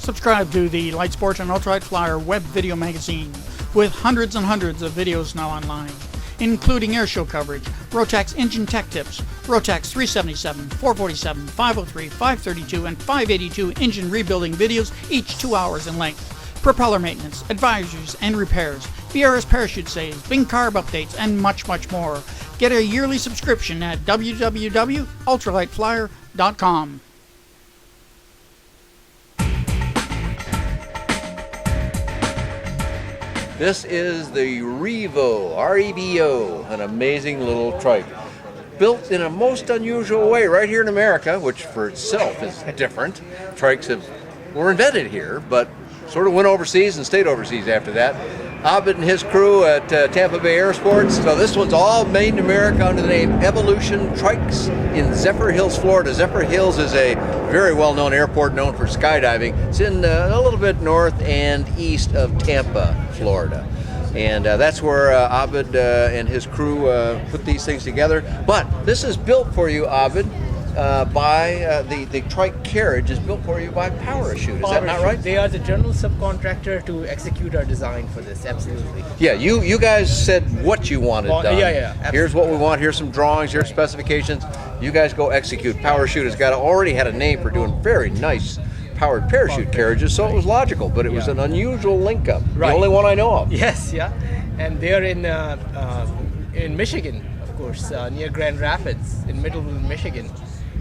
Subscribe to the Lightsport and Ultralight Flyer web video magazine with hundreds and hundreds of videos now online, including airshow coverage, Rotax engine tech tips, Rotax 377, 447, 503, 532, and 582 engine rebuilding videos, each 2 hours in length, propeller maintenance, advisories and repairs, BRS parachute saves, Bing carb updates, and much, much more. Get a yearly subscription at www.ultralightflyer.com. This is the Revo, R-E-V-O, an amazing little trike. Built in a most unusual way right here in America, which for itself is different. Trikes were invented here, but sort of went overseas and stayed overseas after that. Abed and his crew at Tampa Bay Airsports. So this one's all made in America under the name Evolution Trikes in Zephyr Hills, Florida. Zephyr Hills is a very well-known airport known for skydiving. It's in a little bit north and east of Tampa, Florida. And that's where Abed and his crew put these things together. But this is built for you, Abed, by the trike carriage is built for you by Parachute. Is that not right? They are the general subcontractor to execute our design for this. Absolutely. Yeah, you guys said what you wanted done. Yeah. Here's what we want. Here's some drawings. Here's specifications. You guys go execute. Parachute has already had a name for doing very nice powered parachute carriages, so it was logical. But it was an unusual link-up. Right. The only one I know of. Yes, yeah, and they are in Michigan, of course, near Grand Rapids, in Middleville, Michigan.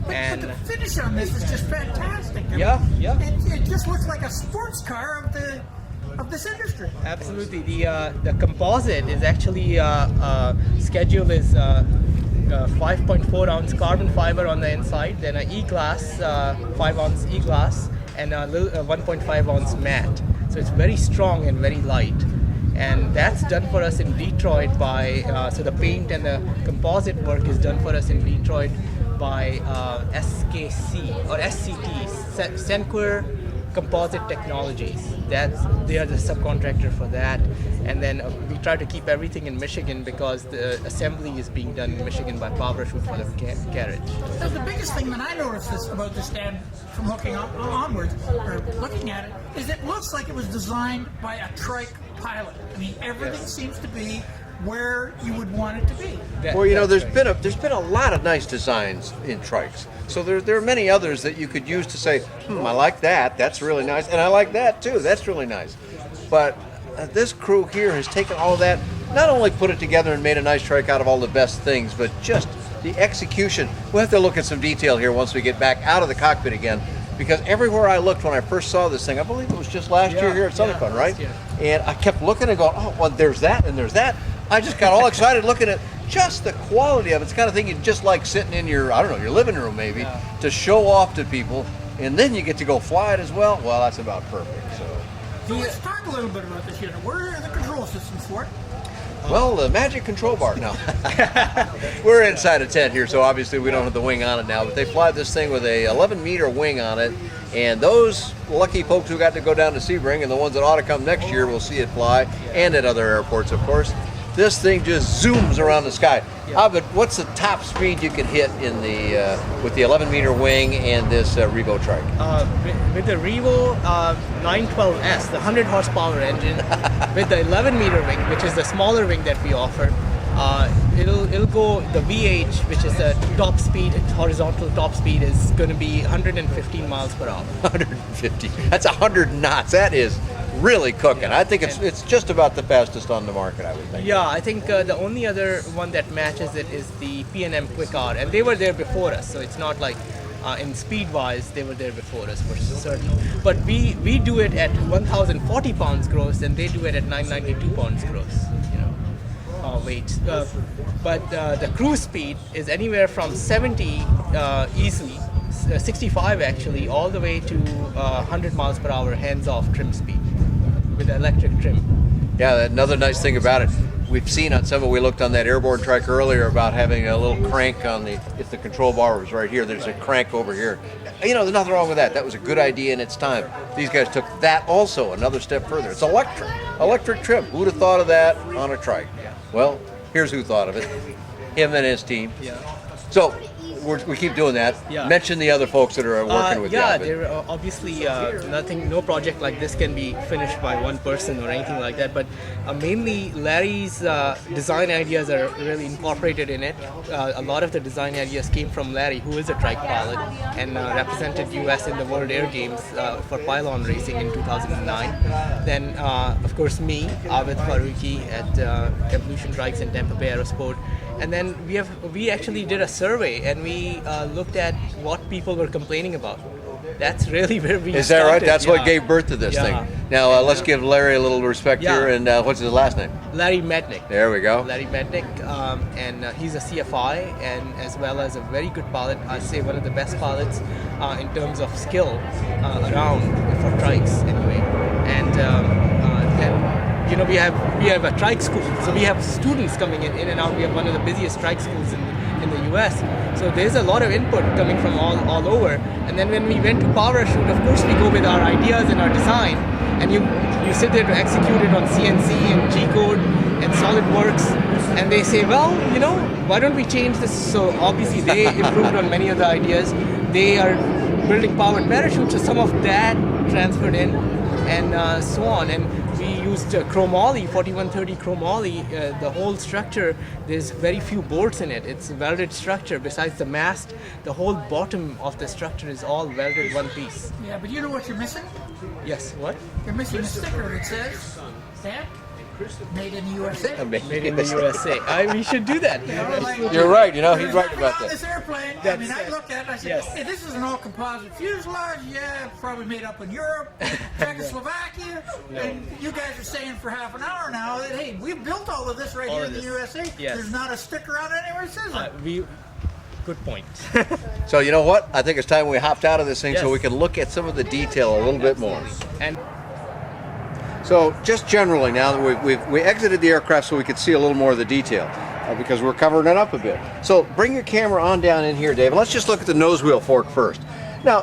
But the finish on this is just fantastic. Yeah. It just looks like a sports car of this industry. Absolutely. The composite is actually schedule is 5.4 ounce carbon fiber on the inside, then an E-glass, 5 ounce E-glass, and a 1.5 ounce matte. So it's very strong and very light. And that's done for us in Detroit by, so the paint and the composite work is done for us in Detroit by SKC or SCT, Senquer Composite Technologies. They are the subcontractor for that. And then we try to keep everything in Michigan because the assembly is being done in Michigan by Parachute for the carriage. So the biggest thing that I noticed about this stand from looking onwards, or looking at it, is it looks like it was designed by a trike pilot. I mean, everything seems to be where you would want it to be. Well, there's been a lot of nice designs in trikes. So there are many others that you could use to say, I like that. That's really nice, and I like that too. That's really nice. But this crew here has taken all of that, not only put it together and made a nice trike out of all the best things, but just the execution. We'll have to look at some detail here once we get back out of the cockpit again. Because everywhere I looked when I first saw this thing, I believe it was just last year here at SunnyFun, right? And I kept looking and going, oh, well, there's that and there's that. I just got all excited looking at just the quality of it. It's the kind of thing you just like sitting in your, your living room maybe, to show off to people. And then you get to go fly it as well. Well, that's about perfect. So let's talk a little bit about this unit. Where are the control systems for it? Well, the magic control bar. No. We're inside a tent here, so obviously we don't have the wing on it now, but they fly this thing with a 11-meter wing on it, and those lucky folks who got to go down to Sebring and the ones that ought to come next year will see it fly, and at other airports, of course. This thing just zooms around the sky. But what's the top speed you can hit in the with the 11-meter wing and this Revo trike? With the Revo 912S, the 100 horsepower engine, with the 11-meter wing, which is the smaller wing that we offer, it'll go, the VH, which is the top speed, horizontal top speed, is going to be 115 miles per hour. 150. That's 100 knots. That is really cooking. I think it's just about the fastest on the market, I would think. Yeah, I think the only other one that matches it is the P&M Quick R, and they were there before us, so it's not like in speed-wise they were there before us for certain. But we do it at 1,040 pounds gross, and they do it at 992 pounds gross. Weight. But the cruise speed is anywhere from 70 easily, 65 actually, all the way to 100 miles per hour hands-off trim speed with the electric trim. Yeah, another nice thing about it, we've seen on some of, we looked on that airborne trike earlier about having a little crank on the, if the control bar was right here, there's a crank over here. There's nothing wrong with that. That was a good idea in its time. These guys took that also another step further. It's electric trim. Who'd have thought of that on a trike? Well, here's who thought of it. Him and his team. Yeah. So we keep doing that. Yeah. Mention the other folks that are working with you. Yeah, there obviously no project like this can be finished by one person or anything like that. But mainly Larry's design ideas are really incorporated in it. A lot of the design ideas came from Larry, who is a trike pilot and represented US in the World Air Games for pylon racing in 2009. Then, of course, me, Abid Faruqi at Evolution Trikes in Tampa Bay Aerosport. And then we actually did a survey and we looked at what people were complaining about. That's really where we Is started. that right? That's yeah. what gave birth to this Yeah. thing. Now let's give Larry a little respect Yeah. here. And what's his last name? Larry Mednick. There we go. Larry Mednick, and he's a CFI and as well as a very good pilot. I'd say one of the best pilots in terms of skill around for trikes anyway. And then we have a trike school, so we have students coming in and out. We have one of the busiest trike schools in the US. So there's a lot of input coming from all over. And then when we went to Powershoot, of course we go with our ideas and our design, and you sit there to execute it on CNC and G-code and SolidWorks, and they say, well, why don't we change this? So obviously they improved on many of the ideas. They are building powered parachutes, so some of that transferred in, and so on. And we used chromoly, 4130 chromoly. The whole structure, there's very few bolts in it. It's a welded structure. Besides the mast, the whole bottom of the structure is all welded one piece. Yeah, but you know what you're missing? Yes, what? You're missing a sticker that says, Dad, made in the USA. Made in the USA. We should do that. You're right. He's right about On that. this airplane, I looked at it, I said, Yes. hey, this is an all-composite fuselage. Yeah, probably made up in Europe, Czechoslovakia. And you guys are saying for half an hour now that, hey, we built all of this right All here of in the this. USA. Yes. There's not a sticker on it anywhere that says it. Good point. So you know what? I think it's time we hopped out of this thing so Yes. we can look at some of the detail a little bit more. And So just generally, now that we exited the aircraft so we could see a little more of the detail, because we're covering it up a bit. So bring your camera on down in here, Dave, and let's just look at the nose wheel fork first. Now,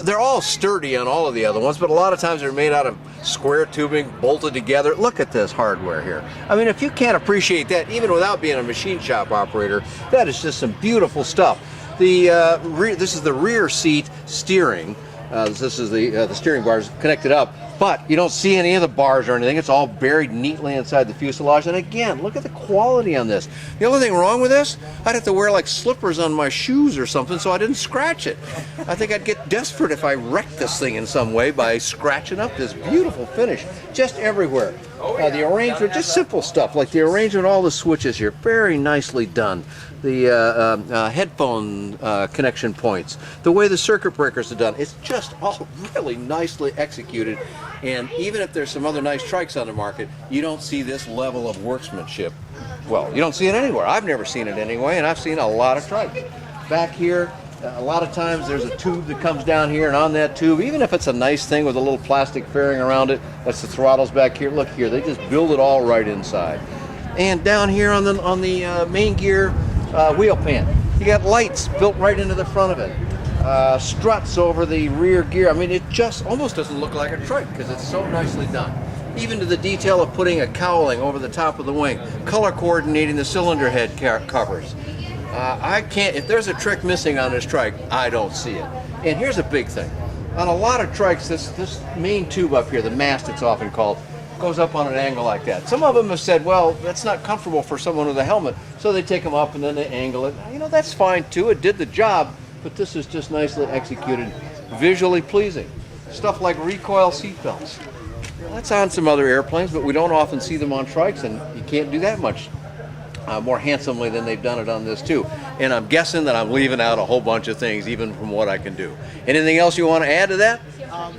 they're all sturdy on all of the other ones, but a lot of times they're made out of square tubing, bolted together. Look at this hardware here. I mean, if you can't appreciate that, even without being a machine shop operator, that is just some beautiful stuff. This is the rear seat steering. This is the steering bars connected up, but you don't see any of the bars or anything. It's all buried neatly inside the fuselage. And again, look at the quality on this. The only thing wrong with this, I'd have to wear like slippers on my shoes or something so I didn't scratch it. I think I'd get desperate if I wrecked this thing in some way by scratching up this beautiful finish just everywhere. The arrangement, just simple stuff like the arrangement of all the switches here, very nicely done. The headphone connection points, the way the circuit breakers are done, it's just all really nicely executed. And even if there's some other nice trikes on the market, you don't see this level of workmanship. Well, you don't see it anywhere. I've never seen it anyway, and I've seen a lot of trikes. Back here, a lot of times there's a tube that comes down here, and on that tube, even if it's a nice thing with a little plastic fairing around it, that's the throttles back here. Look here, they just build it all right inside. And down here on the main gear wheel pan, you got lights built right into the front of it. Struts over the rear gear. I mean, it just almost doesn't look like a trike because it's so nicely done. Even to the detail of putting a cowling over the top of the wing, color coordinating the cylinder head covers. I can't, if there's a trick missing on this trike, I don't see it. And here's a big thing. On a lot of trikes, this main tube up here, the mast it's often called, goes up on an angle like that. Some of them have said, well, that's not comfortable for someone with a helmet, so they take them up and then they angle it. That's fine too, it did the job, but this is just nicely executed, visually pleasing. Stuff like recoil seat belts. That's on some other airplanes, but we don't often see them on trikes, and you can't do that much more handsomely than they've done it on this too. And I'm guessing that I'm leaving out a whole bunch of things, even from what I can do. Anything else you want to add to that? Yeah,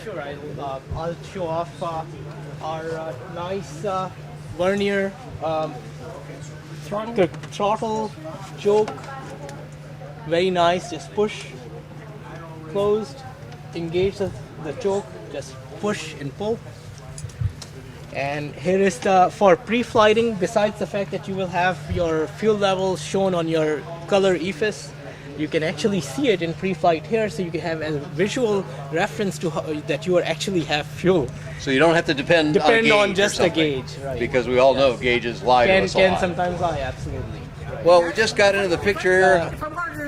sure. I'll show off our nice vernier throttle choke. Very nice. Just push, closed, engage the choke, just push and pull. And here is for pre-flighting, besides the fact that you will have your fuel levels shown on your color EFIS, you can actually see it in pre-flight here, so you can have a visual reference to that you actually have fuel. So you don't have to depend on just a gauge, right? Because we all know gauges lie to us a lot. Can sometimes lie, absolutely. Well, we just got into the picture here. If I'm under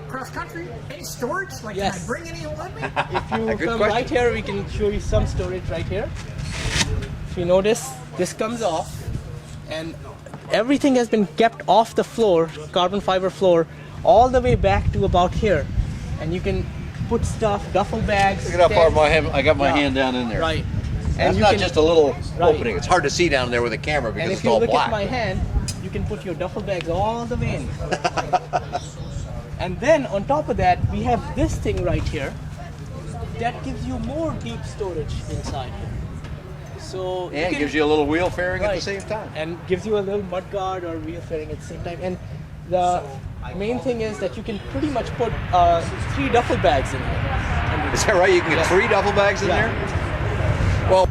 cross country? Any storage? Like, Yes. can I bring any with me? If you Good come question. right here, we can show you some storage right here. If you notice, this comes off, and everything has been kept off the floor, carbon fiber floor, all the way back to about here. And you can put stuff, duffel bags. Look at how far tents. I got my Yeah. hand down in there. Right. That's you not can- just a little Right. opening. It's hard to see down there with a camera because And it's if you all look black. at my hand, you can put your duffel bags all the way in. And then on top of that, we have this thing right here that gives you more deep storage inside here. So And it can- gives you a little wheel fairing at the Right. same time. and gives you a little mud guard or wheel fairing at the same time. And the main thing is that you can pretty much put 3 duffel bags in here. Is that right? You can get Yeah. 3 duffel bags in Yeah. there? Well,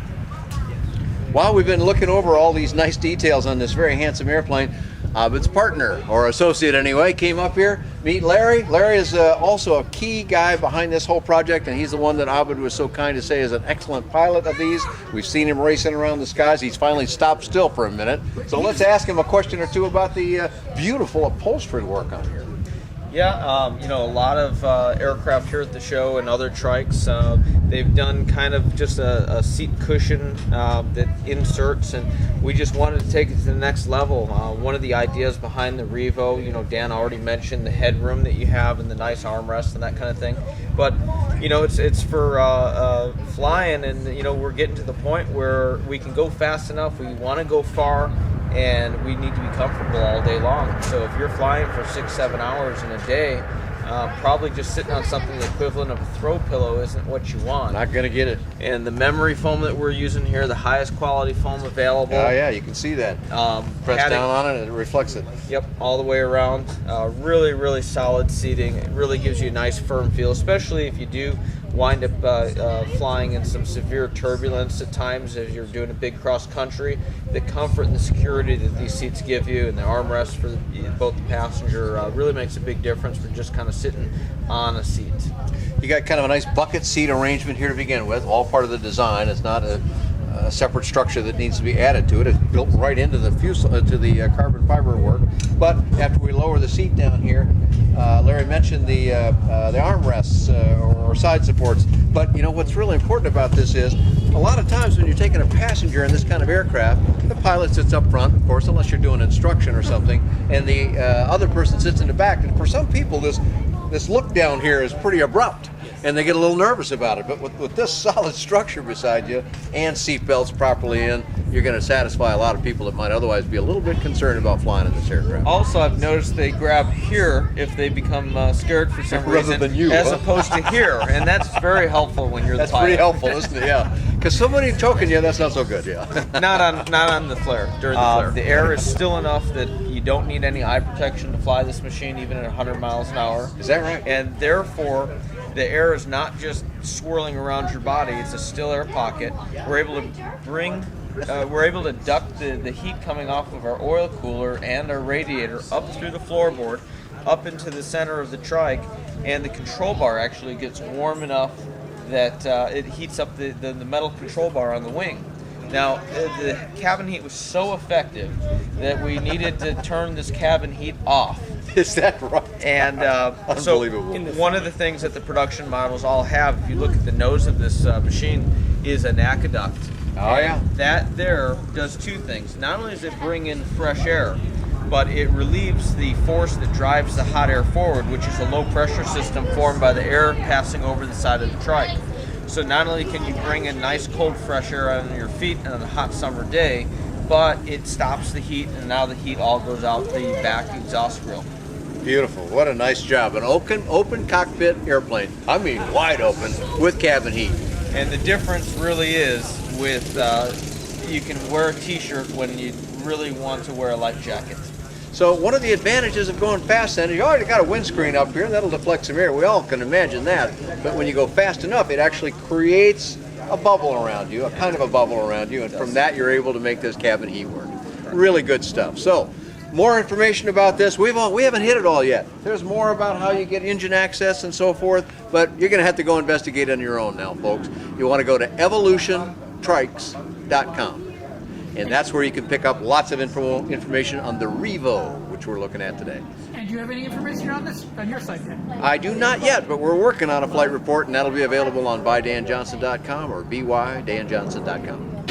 while we've been looking over all these nice details on this very handsome airplane, its partner, or associate anyway, came up here. Meet Larry. Larry is also a key guy behind this whole project, and he's the one that Abid was so kind to say is an excellent pilot of these. We've seen him racing around the skies. He's finally stopped still for a minute. So let's ask him a question or two about the beautiful upholstery work on here. Yeah, you know, a lot of aircraft here at the show and other trikes, they've done kind of just a seat cushion that inserts, and we just wanted to take it to the next level. One of the ideas behind the Revo, you know, Dan already mentioned the headroom that you have and the nice armrest and that kind of thing. But, you know, it's for flying, and, you know, we're getting to the point where we can go fast enough, we want to go far, and we need to be comfortable all day long. So if you're flying for 6-7 hours in a day, probably just sitting on something the equivalent of a throw pillow isn't what you want. Not going to get it. And the memory foam that we're using here, the highest quality foam available. Oh, yeah, you can see that. Press padding- down on it and it reflects it. Yep, all the way around. Really, really solid seating. It really gives you a nice firm feel, especially if you do wind up flying in some severe turbulence at times as you're doing a big cross country. The comfort and the security that these seats give you, and the armrest for both the passenger really makes a big difference for just kind of sitting on a seat. You got kind of a nice bucket seat arrangement here to begin with, all part of the design. It's not a separate structure that needs to be added to it. It's built right into the to the carbon fiber work. But after we lower the seat down here, Larry mentioned the armrests or side supports. But you know what's really important about this is a lot of times when you're taking a passenger in this kind of aircraft, the pilot sits up front, of course, unless you're doing instruction or something, and the other person sits in the back. And for some people, this look down here is pretty abrupt, and they get a little nervous about it. But with this solid structure beside you and seat belts properly in, you're going to satisfy a lot of people that might otherwise be a little bit concerned about flying in this aircraft. Also, I've noticed they grab here if they become scared for some Rather reason, than you, as huh? opposed to here, and that's very helpful when you're That's the pilot. pretty helpful, isn't it? Yeah, because somebody choking you, that's not so good. Yeah. Not on the flare. During the flare, the air is still enough that you don't need any eye protection to fly this machine, even at 100 miles an hour. Is that right? And therefore, the air is not just swirling around your body; it's a still air pocket. We're able to duct the heat coming off of our oil cooler and our radiator up through the floorboard, up into the center of the trike, and the control bar actually gets warm enough that it heats up the metal control bar on the wing. Now, the cabin heat was so effective that we needed to turn this cabin heat off. Is that right? And so Unbelievable. one of the things that the production models all have, if you look at the nose of this machine, is an aqueduct. Oh, yeah. That there does two things. Not only does it bring in fresh air, but it relieves the force that drives the hot air forward, which is a low pressure system formed by the air passing over the side of the trike. So not only can you bring in nice cold fresh air on your feet on a hot summer day, but it stops the heat, and now the heat all goes out the back exhaust grill. Beautiful. What a nice job. An open cockpit airplane. I mean, wide open with cabin heat. And the difference really is with you can wear a t-shirt when you really want to wear a life jacket. So one of the advantages of going fast then is you already got a windscreen up here, and that'll deflect some air. We all can imagine that. But when you go fast enough, it actually creates a bubble around you, a kind of a bubble around you, and from that you're able to make this cabin heat work. Really good stuff. So more information about this. We haven't hit it all yet. There's more about how you get engine access and so forth, but you're going to have to go investigate on your own now, folks. You want to go to evolutiontrikes.com. And that's where you can pick up lots of information on the Revo, which we're looking at today. And Dan, do you have any information on this on your site yet? I do not yet, but we're working on a flight report, and that'll be available on bydanjohnson.com or bydanjohnson.com.